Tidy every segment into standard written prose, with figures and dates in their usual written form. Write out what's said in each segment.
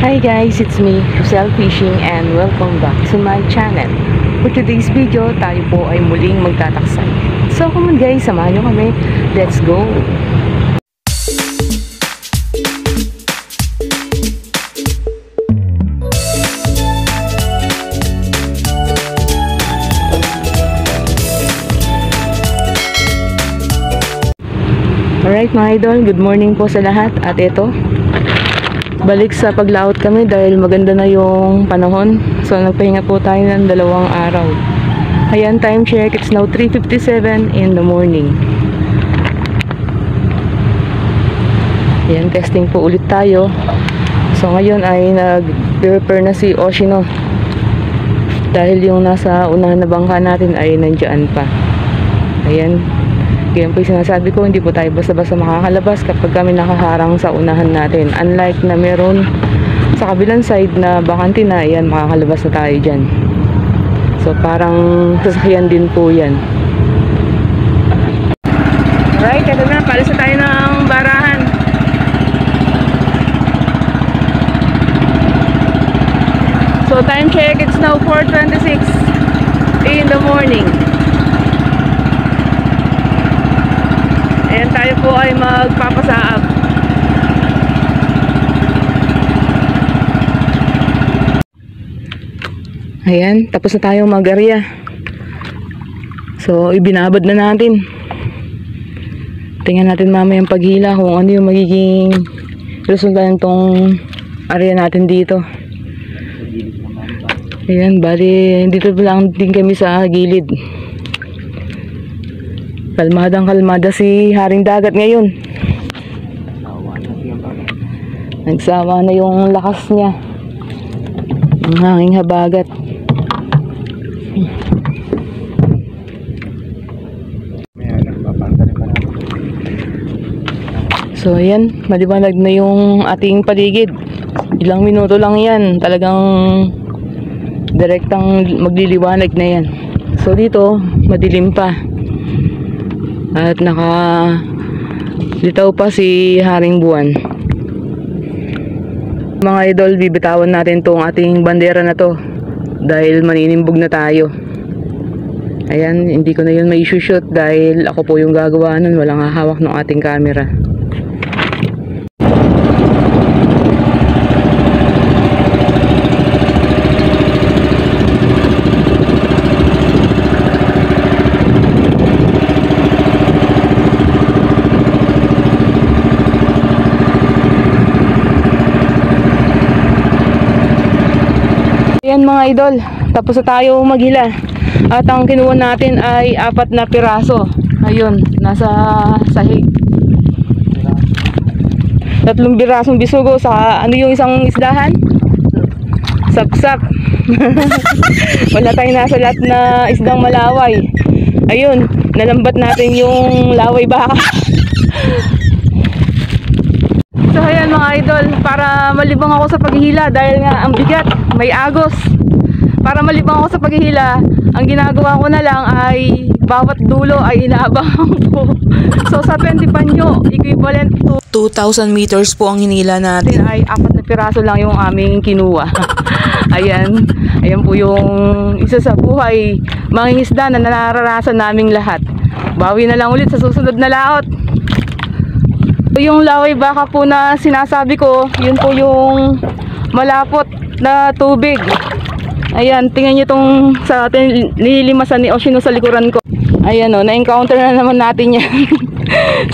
Hi guys, it's me, Rosel Fishing, and welcome back to my channel. For today's video, tayo po ay muling magtataksay. So come on guys, samahan nyo kami. Let's go! Alright mga idol, good morning po sa lahat. At ito, balik sa paglaot kami dahil maganda na yung panahon. So nagpahinga po tayo ng 2 araw. Ayan, time check, it's now 3:57 in the morning. Ayan, testing po ulit tayo. So ngayon ay nag-prepare na si Oshino dahil yung nasa unahan na bangka natin ay nandiyan pa. Ayan, kaya po yung sinasabi ko, hindi po tayo basta-basta makakalabas kapag kami nakaharang sa unahan natin. Unlike na meron sa kabilang side na bakante na, yan, makakalabas na tayo dyan. So parang sasakyan din po yan. Alright, ito na, palis na tayo ng barahan. So time check, it's now 4:26 in the morning. Ayan, tayo po ay magpapasaab. Ayan, tapos na tayo mag-area. So, ibinabad na natin. Tingnan natin mamaya yung paghila kung ano yung magiging resulta ng tong area natin dito. Ayan, bali, dito lang din kami sa gilid. Kalmada si Haring Dagat ngayon. Nagsawa na yung lakas niya. Ang hanging habagat. So ayan, maliwanag na yung ating paligid. Ilang minuto lang yan. Talagang direktang magliliwanag na yan. So dito, madilim pa. At nakalitaw pa si Haring Buwan. Mga idol, bibitawan natin tong ating bandera na to dahil maninimbog na tayo. Ayan, hindi ko na yun may shoot dahil ako po yung gagawa nun. Walang hahawak ng ating camera. Ayan mga idol, tapos na tayo maghila. At ang kinuha natin ay 4 na piraso. Ayun, nasa sahig. 3 pirasong bisugo sa ano yung isang isdahan? Saksak. Wala tayong nasa lahat na isdang malaway. Ayun, nalambat natin yung laway baka. So ayan mga idol, para malibang ako sa paghihila dahil nga ang bigat, may agos. Para malibang ako sa paghihila, ang ginagawa ko na lang ay bawat dulo ay inaabangan ko. So sa 20 panyo, equivalent to 2,000 meters po ang hinila natin. Ay 4 na piraso lang yung aming kinuha. Ayan, ayan po yung isa sa buhay mangingisda na nararanasan naming lahat. Bawi na lang ulit sa susunod na laot. Yung laway baka po na sinasabi ko, yun po yung malapot na tubig. Ayan, tingnan nyo itong sa atin nililimasan ni Oshino sa likuran ko. Ayan o, na-encounter na naman natin yan.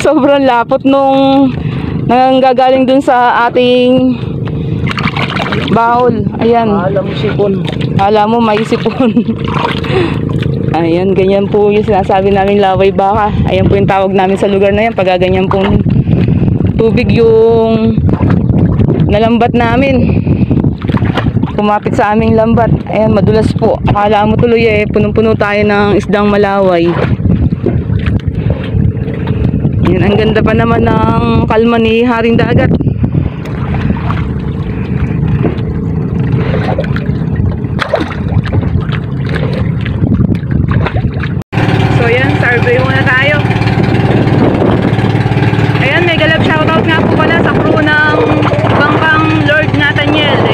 Sobrang lapot nung nanggagaling dun sa ating bahol. Ayan. Alam mo sipon. Alam mo may sipon. Ayan, ganyan po yung sinasabi namin laway baka. Ayan po yung tawag namin sa lugar na yan. Pag ganyan po tubig yung nalambat namin, kumapit sa aming lambat. Ayan, madulas po. Akala mo tuloy punong-puno tayo ng isdang malaway. Ayan, ang ganda pa naman ng kalma ni Haring Dagat. So ayan, survey muna tayo. Ayan, may galap shoutout nga po pala sa crew ng bangkang Lord Nathaniel.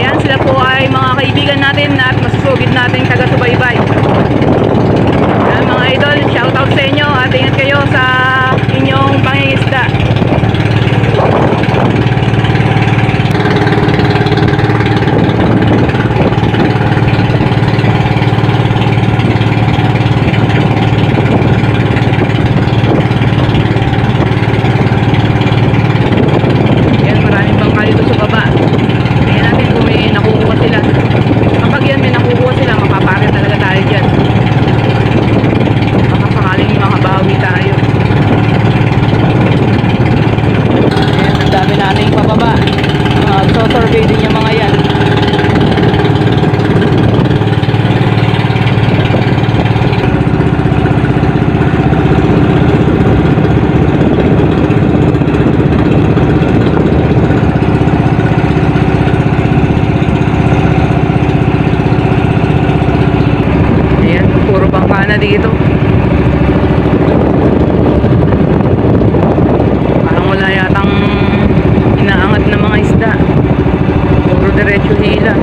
na dito. Parang wala yatang inaangat na mga isda. Puro diretso hila.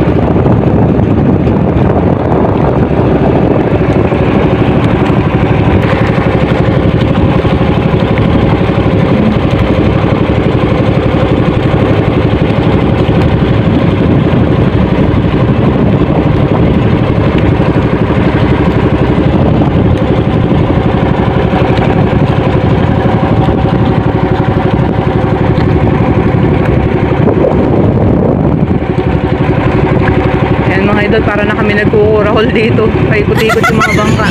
Para na kami nagkukurahol dito. Paikot-ikot yung mga bangka.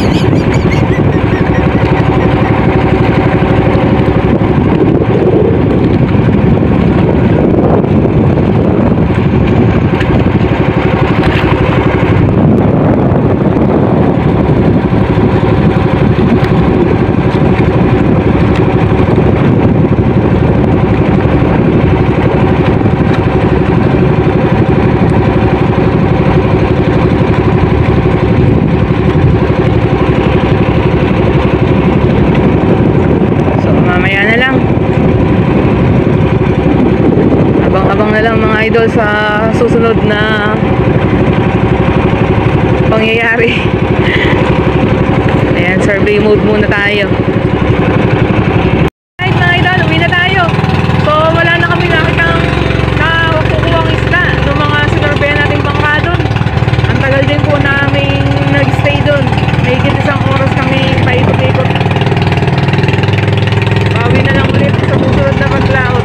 Abang na lang mga idol sa susunod na pangyayari. Ayan, survey mode muna tayo. Alright mga idol, uwi na tayo. So wala na kami nakitang nakukuha ang isda ng mga sinurveyan nating bangka doon. Ang tagal din po namin nag-stay doon. May isang oras kami paikot-ikot. Bawi na lang ulit sa susunod na paglaot.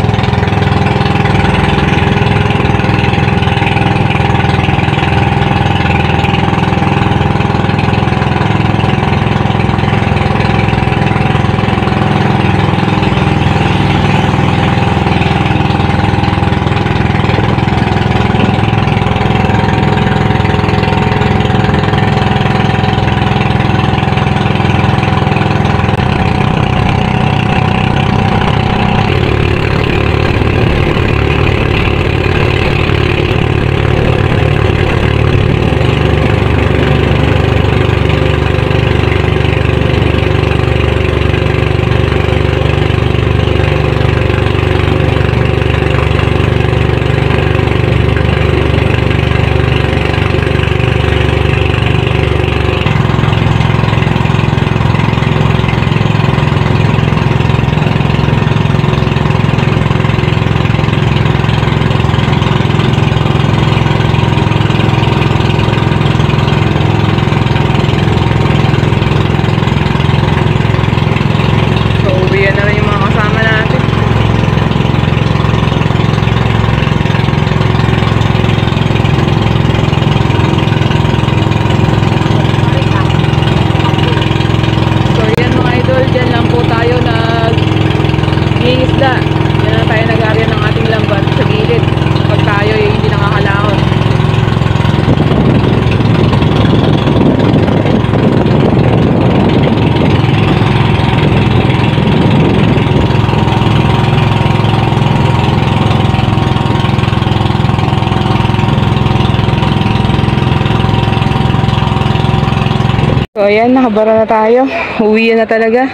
So ayan, nakabara na tayo. Uwi na talaga.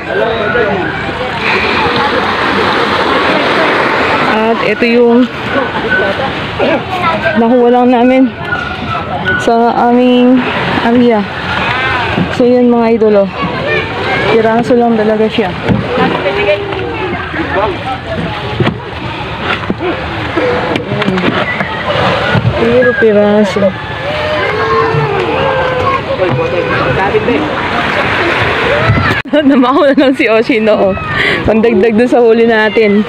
At ito yung nakuha lang namin sa aming area. So yan mga idolo. Piraso lang talaga siya. Pero piraso. Namako na lang si Oshino. Pandagdag dun sa huli natin.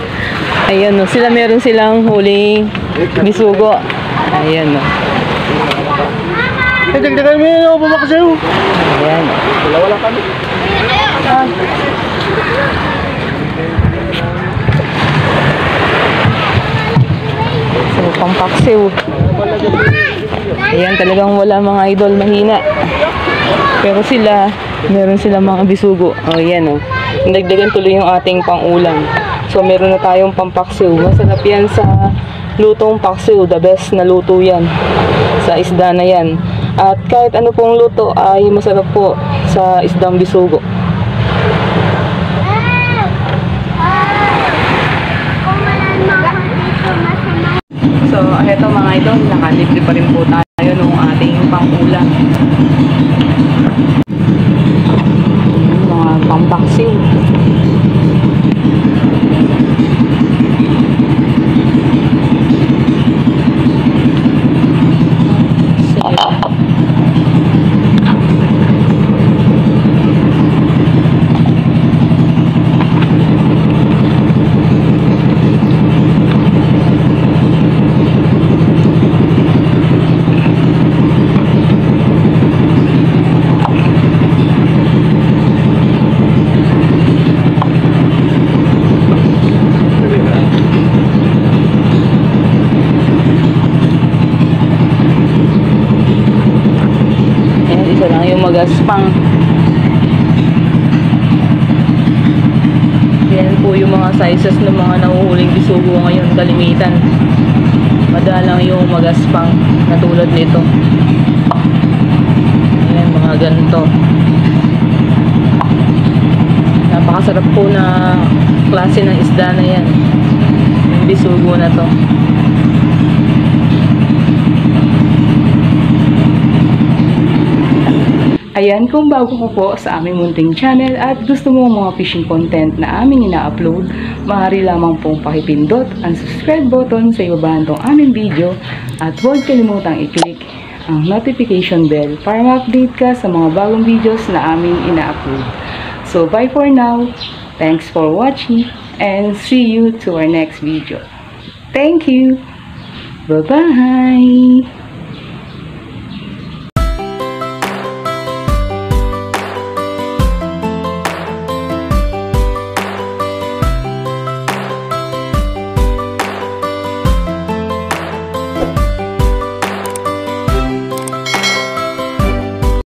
Ayan o. Sila meron silang huling bisugo. Ayan o. Dagdagan mo yun ako pumakasayo. Ayan o. Wala kami. So, pampaksiw. Ayan, talagang wala mga idol, mahina. Pero sila, meron silang mga bisugo. O, yan o. Nagdagan tuloy yung ating pang-ulam. So, meron na tayong pampaksiw. Masarap yan sa lutong paksiw. The best na luto yan. Sa isda na yan. At kahit ano pong luto ay masarap po sa isdang bisugo. So, eto mga idol, nakalibre pa rin po tayo nung ating pang-ulam. Mga pambaksiw. Isa lang yung magaspang. Yan po yung mga sizes ng mga nahuhuling bisugo ngayon, kalimitan. Madalang yung magaspang na tulad nito. Ayan, mga ganito. Napakasarap po na klase ng isda na yan. Yung bisugo na to. Ayan, kung bago ko po sa aming munting channel at gusto mo mga fishing content na aming ina-upload, maaari lamang pong pakipindot ang subscribe button sa ibaba nitong aming video at huwag kalimutang i-click ang notification bell para ma-update ka sa mga bagong videos na aming ina-upload. So, bye for now. Thanks for watching and see you to our next video. Thank you. Bye-bye.